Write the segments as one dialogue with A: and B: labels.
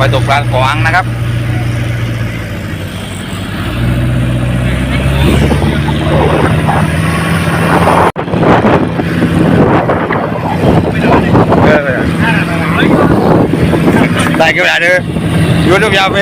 A: ไปตกปลาเกาะอังนะครับได้กี่เวลาเด้อยืดยาวไป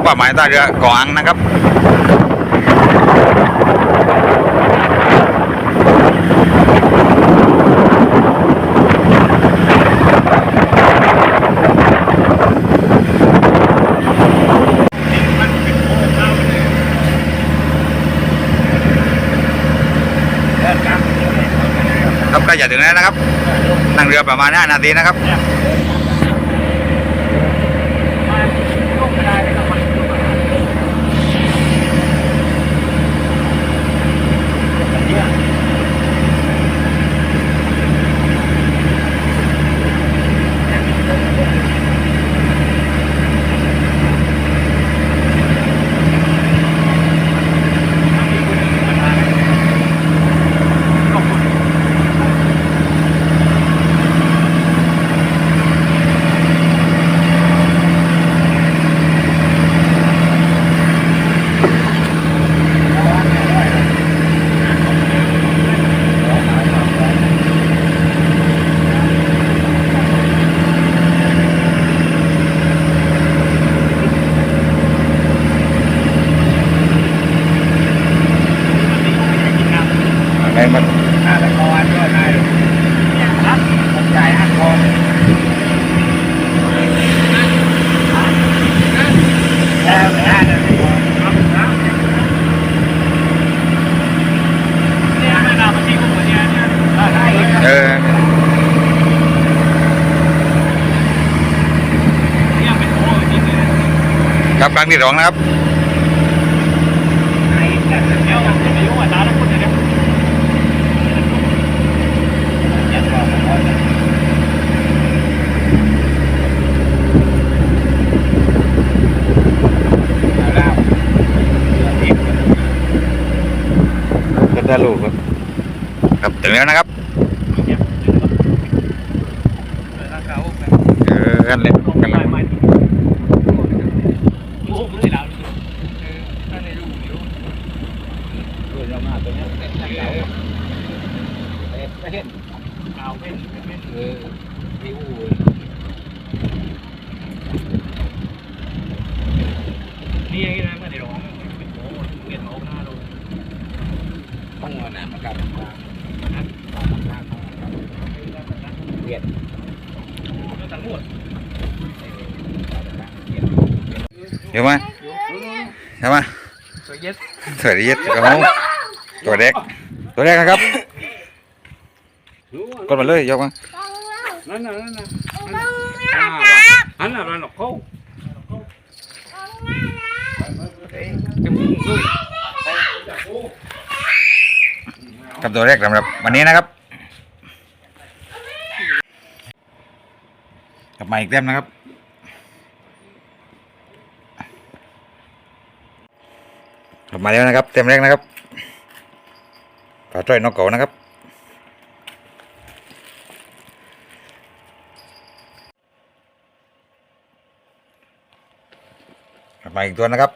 A: เป้าหมายท่าเรือเกาะอังนะครับครับใกล้จะถึงแล้วนะครับนั่งเรือประมาณ5 นาทีนะครับมันตะกอนด้วยนายครับผมจ่าย5 คนแล้วได้เลยเนี่ยแม่นามันที่กูเหมือนเนี่ยเนี่ยเป็นโอ้จริงเลยครับครั้งที่ 2นะครับไอ้แต่เดี๋ยวมันจะไปยุ่งกับตาแล้วคุณเนี่ยได้ลูกครับถึงแล้วนะครับกันเลยกันเลยนี่ไงนะไม่ได้ร้องเป็นโอ้เวียนโอ้หน้าลงต้องเอาหนามมากับเวียนเดี๋ยวมาเดี๋ยวมาตัวเย็ดครับตัวเด็กนะครับกดมาเลยยกมานั่นหลอกเขากับตัวแรกสำหรับวันนี้นะครับกลับมาอีกเต็มนะครับกลับมาแล้วนะครับเต็มแรกนะครับปลาจ้อยนกเก๋านะครับกลับมาอีกตัวนะครับ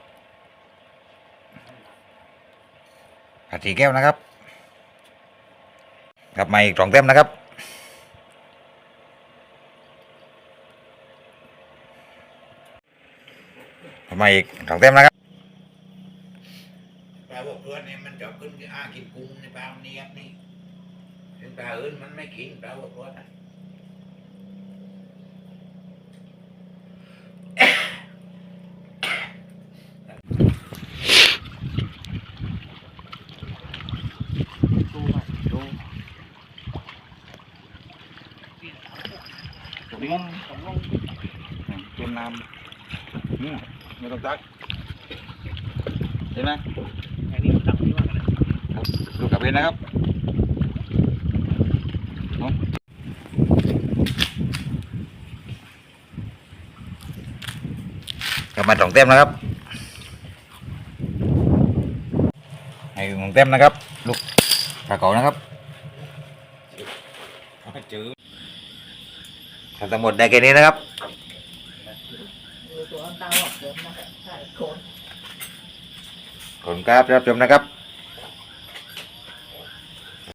A: ปลาสีแก้วนะครับกลับมาอีก2 เต็มนะครับกลับมาอีก2 เต็มนะครับปลาพวกเพื่อนเนี่ยมันจะขึ้นกินกุ้งในปลาเนี้ยนี่เป็นปลาอื่นมันไม่กินปลาพวกเพื่อน
B: งงเตรียมน้ำไม่ต้องตักเห็นไหม
C: อันนี้ตักนี่ว่ากันนะ
B: ดูกับเองนะครับ
A: กลับมาสองเต็มนะครับให้ของเต็มนะครับลูกปลาเก๋านะครับทำทั้งหมดได้แค่นี้นะครับขอบคุณครับรับชมนะครับ